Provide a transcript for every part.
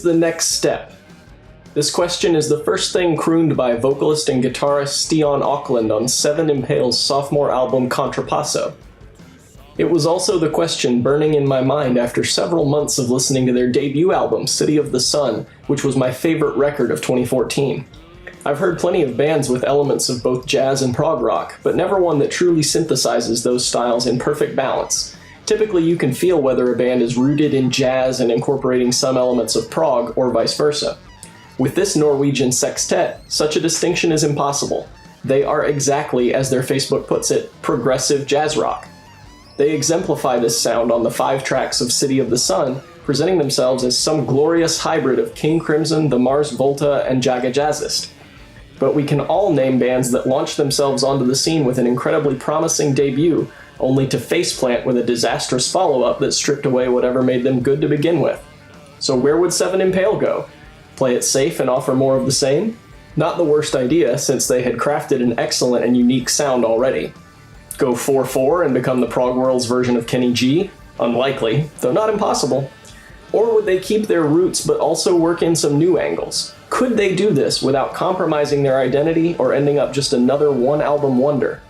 the next step? This question is the first thing crooned by vocalist and guitarist Stian Auckland on Seven Impale's sophomore album Contrapasso. It was also the question burning in my mind after several months of listening to their debut album, City of the Sun, which was my favorite record of 2014. I've heard plenty of bands with elements of both jazz and prog rock, but never one that truly synthesizes those styles in perfect balance. Typically, you can feel whether a band is rooted in jazz and incorporating some elements of prog, or vice versa. With this Norwegian sextet, such a distinction is impossible. They are exactly, as their Facebook puts it, progressive jazz rock. They exemplify this sound on the 5 tracks of City of the Sun, presenting themselves as some glorious hybrid of King Crimson, the Mars Volta, and Kjjjjjjjjj. But we can all name bands that launched themselves onto the scene with an incredibly promising debut, only to faceplant with a disastrous follow-up that stripped away whatever made them good to begin with. So where would Seven Impale go? Play it safe and offer more of the same? Not the worst idea, since they had crafted an excellent and unique sound already. Go 4/4 and become the prog world's version of Kenny G? Unlikely, though not impossible. Or would they keep their roots but also work in some new angles? Could they do this without compromising their identity or ending up just another one-album wonder?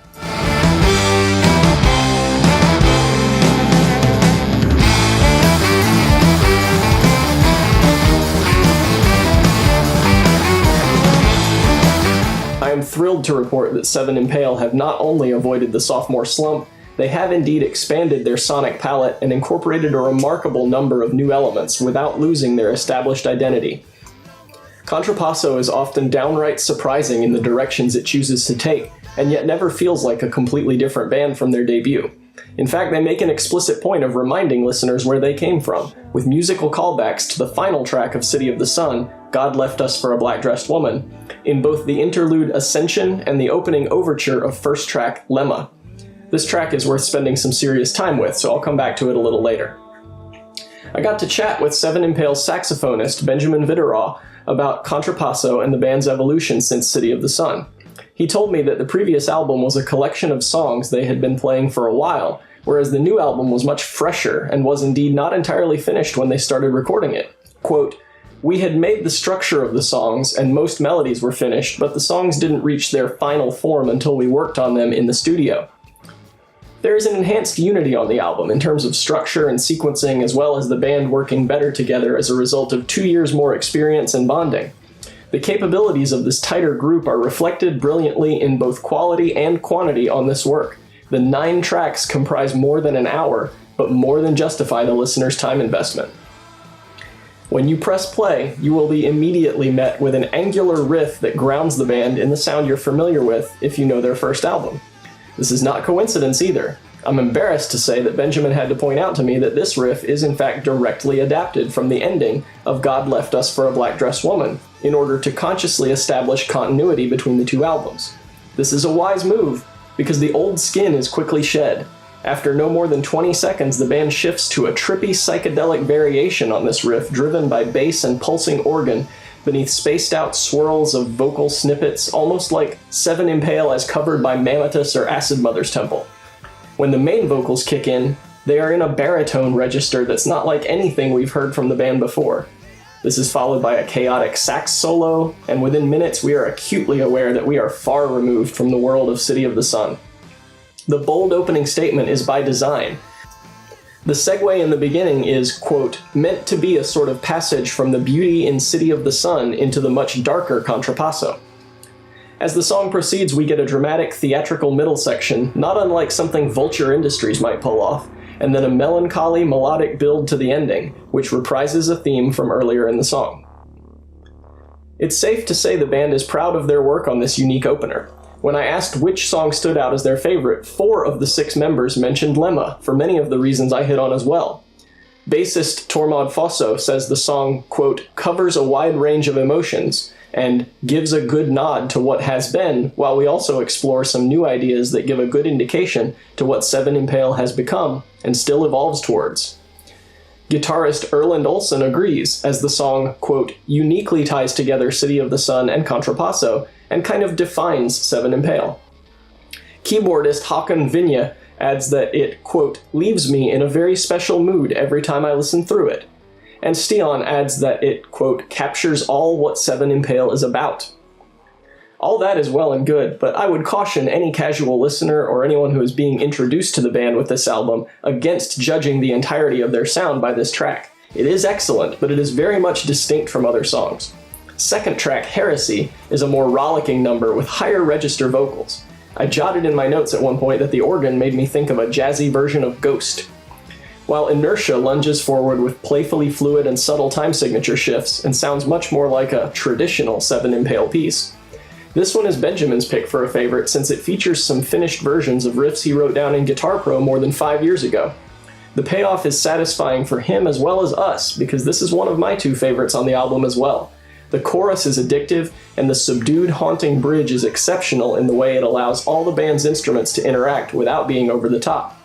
I am thrilled to report that Seven Impale have not only avoided the sophomore slump, they have indeed expanded their sonic palette and incorporated a remarkable number of new elements without losing their established identity. Contrapasso is often downright surprising in the directions it chooses to take, and yet never feels like a completely different band from their debut. In fact, they make an explicit point of reminding listeners where they came from, with musical callbacks to the final track of City of the Sun, God Left Us for a Black-Dressed Woman, in both the interlude Ascension and the opening overture of first track Lemma. This track is worth spending some serious time with, so I'll come back to it a little later. I got to chat with Seven Impale's saxophonist Benjamin Witteraw about Contrapasso and the band's evolution since City of the Sun. He told me that the previous album was a collection of songs they had been playing for a while, whereas the new album was much fresher and was indeed not entirely finished when they started recording it. Quote, "We had made the structure of the songs and most melodies were finished, but the songs didn't reach their final form until we worked on them in the studio." There is an enhanced unity on the album in terms of structure and sequencing, as well as the band working better together as a result of 2 years more experience and bonding. The capabilities of this tighter group are reflected brilliantly in both quality and quantity on this work. The 9 tracks comprise more than an hour, but more than justify the listener's time investment. When you press play, you will be immediately met with an angular riff that grounds the band in the sound you're familiar with if you know their first album. This is not coincidence either. I'm embarrassed to say that Benjamin had to point out to me that this riff is in fact directly adapted from the ending of God Left Us for a Black-Dressed Woman, in order to consciously establish continuity between the 2 albums. This is a wise move, because the old skin is quickly shed. After no more than 20 seconds, the band shifts to a trippy psychedelic variation on this riff driven by bass and pulsing organ beneath spaced-out swirls of vocal snippets, almost like Seven Impale as covered by Mammothus or Acid Mother's Temple. When the main vocals kick in, they are in a baritone register that's not like anything we've heard from the band before. This is followed by a chaotic sax solo, and within minutes we are acutely aware that we are far removed from the world of City of the Sun. The bold opening statement is by design. The segue in the beginning is, quote, meant to be a sort of passage from the beauty in City of the Sun into the much darker Contrapasso. As the song proceeds, we get a dramatic theatrical middle section, not unlike something Vulture Industries might pull off, and then a melancholy melodic build to the ending, which reprises a theme from earlier in the song. It's safe to say the band is proud of their work on this unique opener. When I asked which song stood out as their favorite, 4 of the 6 members mentioned Lemma, for many of the reasons I hit on as well. Bassist Tormod Fosso says the song, quote, covers a wide range of emotions, and gives a good nod to what has been, while we also explore some new ideas that give a good indication to what Seven Impale has become, and still evolves towards. Guitarist Erland Olsen agrees, as the song, quote, uniquely ties together City of the Sun and Contrapasso, and kind of defines Seven Impale. Keyboardist Håkon Vinje adds that it, quote, leaves me in a very special mood every time I listen through it. and Stian adds that it, quote, captures all what Seven Impale is about. All that is well and good, but I would caution any casual listener or anyone who is being introduced to the band with this album against judging the entirety of their sound by this track. It is excellent, but it is very much distinct from other songs. Second track, Heresy, is a more rollicking number with higher register vocals. I jotted in my notes at one point that the organ made me think of a jazzy version of Ghost. While Inertia lunges forward with playfully fluid and subtle time signature shifts and sounds much more like a traditional Seven Impale piece. This one is Benjamin's pick for a favorite since it features some finished versions of riffs he wrote down in Guitar Pro more than 5 years ago. The payoff is satisfying for him as well as us, because this is one of my two favorites on the album as well. The chorus is addictive, and the subdued, haunting bridge is exceptional in the way it allows all the band's instruments to interact without being over the top.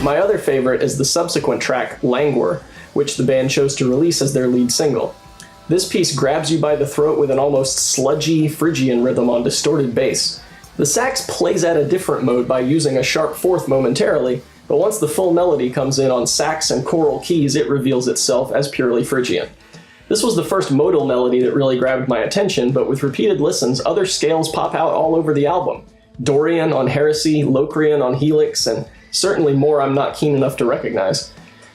My other favorite is the subsequent track, Langare, which the band chose to release as their lead single. This piece grabs you by the throat with an almost sludgy, Phrygian rhythm on distorted bass. The sax plays at a different mode by using a sharp fourth momentarily, but once the full melody comes in on sax and choral keys, it reveals itself as purely Phrygian. This was the first modal melody that really grabbed my attention, but with repeated listens, other scales pop out all over the album. Dorian on Heresy, Locrian on Helix, and certainly more I'm not keen enough to recognize.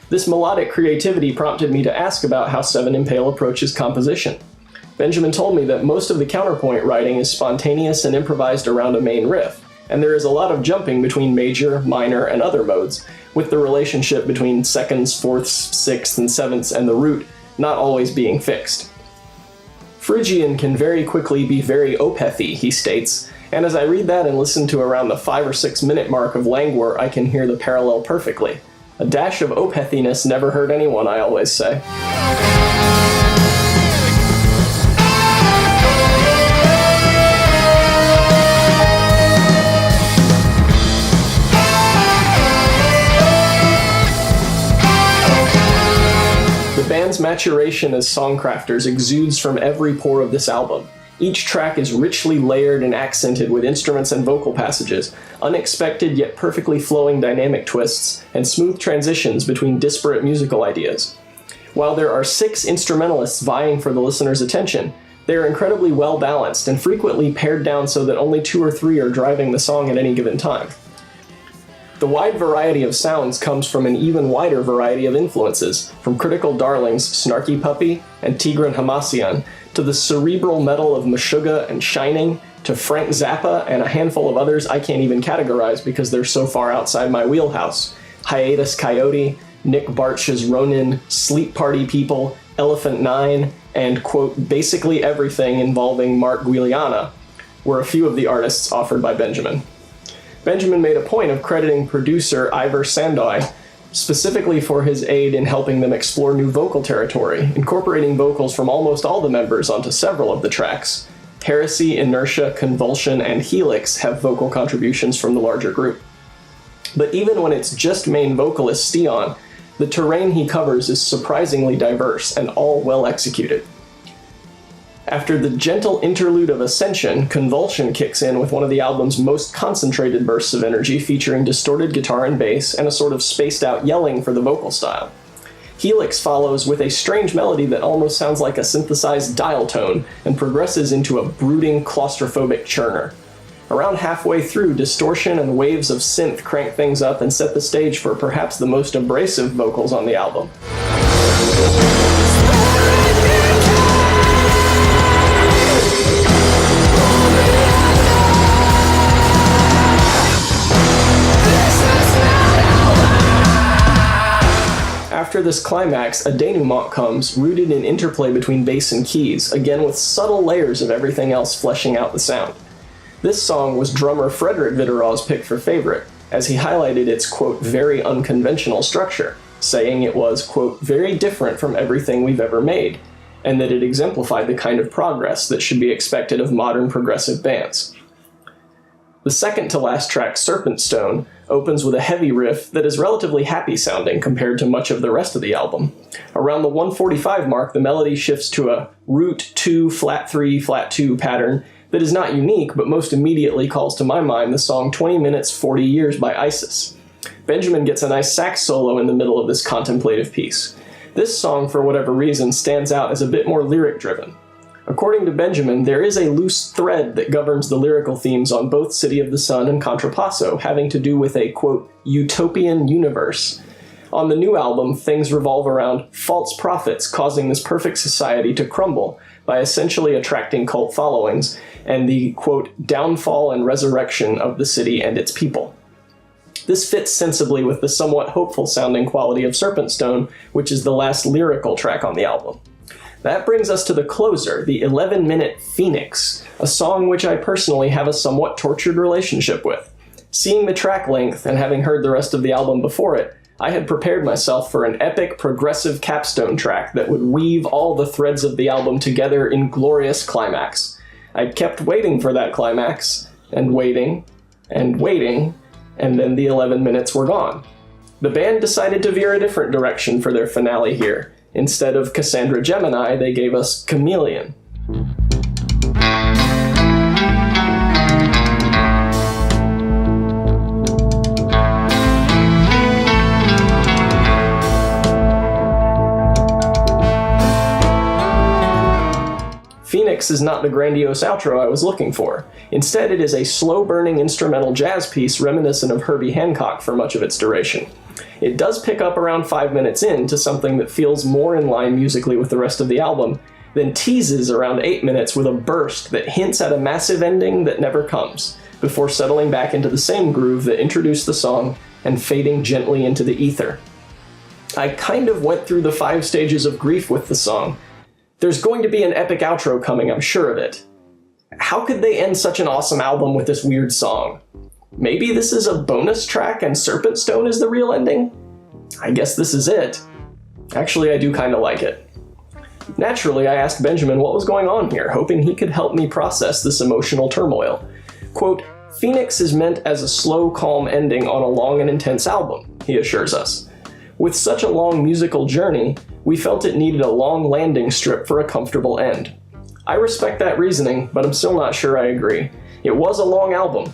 This melodic creativity prompted me to ask about how Seven Impale approaches composition. Benjamin told me that most of the counterpoint writing is spontaneous and improvised around a main riff, and there is a lot of jumping between major, minor, and other modes, with the relationship between seconds, fourths, sixths, and sevenths and the root not always being fixed. Phrygian can very quickly be very opethy, he states, and as I read that and listen to around the 5 or 6 minute mark of Langare, I can hear the parallel perfectly. A dash of opethiness never hurt anyone, I always say. The band's maturation as songcrafters exudes from every pore of this album. Each track is richly layered and accented with instruments and vocal passages, unexpected yet perfectly flowing dynamic twists, and smooth transitions between disparate musical ideas. While there are 6 instrumentalists vying for the listener's attention, they are incredibly well balanced and frequently pared down so that only 2 or 3 are driving the song at any given time. The wide variety of sounds comes from an even wider variety of influences, from Critical Darlings' Snarky Puppy and Tigran Hamasyan, to the cerebral metal of Meshuggah and Shining, to Frank Zappa and a handful of others I can't even categorize because they're so far outside my wheelhouse. Hiatus Coyote, Nick Bartsch's Ronin, Sleep Party People, Elephant Nine, and, quote, basically everything involving Mark Guiliana were a few of the artists offered by Benjamin. Benjamin made a point of crediting producer Ivor Sandoy specifically for his aid in helping them explore new vocal territory, incorporating vocals from almost all the members onto several of the tracks. Heresy, Inertia, Convulsion, and Helix have vocal contributions from the larger group. But even when it's just main vocalist Stian, the terrain he covers is surprisingly diverse and all well executed. After the gentle interlude of Ascension, Convulsion kicks in with one of the album's most concentrated bursts of energy, featuring distorted guitar and bass and a sort of spaced-out yelling for the vocal style. Helix follows with a strange melody that almost sounds like a synthesized dial tone and progresses into a brooding, claustrophobic churner. Around halfway through, distortion and waves of synth crank things up and set the stage for perhaps the most abrasive vocals on the album. After this climax, a denouement comes, rooted in interplay between bass and keys, again with subtle layers of everything else fleshing out the sound. This song was drummer Frederick Vitteraw's pick for favorite, as he highlighted its, quote, very unconventional structure, saying it was, quote, very different from everything we've ever made, and that it exemplified the kind of progress that should be expected of modern progressive bands. The The second to last track, Serpent Stone, opens with a heavy riff that is relatively happy sounding compared to much of the rest of the album. Around the 145 mark, the melody shifts to a root 2, flat 3, flat 2 pattern that is not unique, but most immediately calls to my mind the song 20 Minutes 40 Years by Isis. Benjamin gets a nice sax solo in the middle of this contemplative piece. This song, for whatever reason, stands out as a bit more lyric-driven. According to Benjamin, there is a loose thread that governs the lyrical themes on both City of the Sun and Contrapasso, having to do with a, quote, utopian universe. On the new album, things revolve around false prophets causing this perfect society to crumble by essentially attracting cult followings, and the, quote, downfall and resurrection of the city and its people. This fits sensibly with the somewhat hopeful-sounding quality of Serpent Stone, which is the last lyrical track on the album. That brings us to the closer, the 11-minute Phoenix, a song which I personally have a somewhat tortured relationship with. Seeing the track length and having heard the rest of the album before it, I had prepared myself for an epic progressive capstone track that would weave all the threads of the album together in glorious climax. I'd kept waiting for that climax, and waiting, and waiting, and then the 11 minutes were gone. The band decided to veer a different direction for their finale here. Instead of Cassandra Gemini, they gave us Chameleon. Phoenix is not the grandiose outro I was looking for. Instead, it is a slow-burning instrumental jazz piece reminiscent of Herbie Hancock for much of its duration. It does pick up around 5 minutes in to something that feels more in line musically with the rest of the album, then teases around 8 minutes with a burst that hints at a massive ending that never comes, before settling back into the same groove that introduced the song and fading gently into the ether. I kind of went through the 5 stages of grief with the song. There's going to be an epic outro coming, I'm sure of it. How could they end such an awesome album with this weird song? Maybe this is a bonus track and Serpent Stone is the real ending? I guess this is it. Actually, I do kind of like it. Naturally, I asked Benjamin what was going on here, hoping he could help me process this emotional turmoil. Quote, Phoenix is meant as a slow, calm ending on a long and intense album, he assures us. With such a long musical journey, we felt it needed a long landing strip for a comfortable end. I respect that reasoning, but I'm still not sure I agree. It was a long album.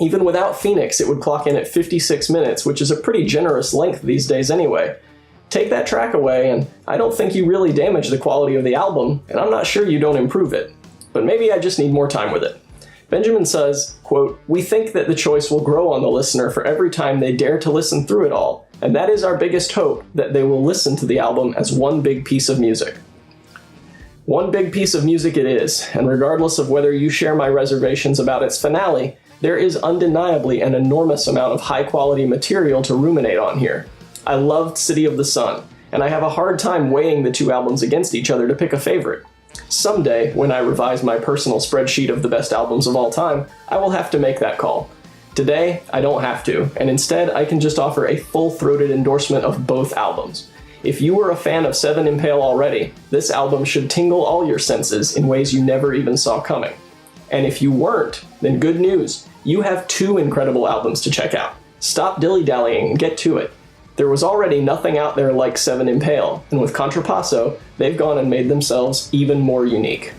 Even without Phoenix, it would clock in at 56 minutes, which is a pretty generous length these days anyway. Take that track away, and I don't think you really damage the quality of the album, and I'm not sure you don't improve it. But maybe I just need more time with it. Benjamin says, quote, we think that the choice will grow on the listener for every time they dare to listen through it all, and that is our biggest hope, that they will listen to the album as one big piece of music. One big piece of music it is, and regardless of whether you share my reservations about its finale, there is undeniably an enormous amount of high-quality material to ruminate on here. I loved City of the Sun, and I have a hard time weighing the two albums against each other to pick a favorite. Someday, when I revise my personal spreadsheet of the best albums of all time, I will have to make that call. Today, I don't have to, and instead I can just offer a full-throated endorsement of both albums. If you were a fan of Seven Impale already, this album should tingle all your senses in ways you never even saw coming. And if you weren't, then good news. You have 2 incredible albums to check out. Stop dilly-dallying and get to it. There was already nothing out there like Seven Impale, and with Contrapasso, they've gone and made themselves even more unique.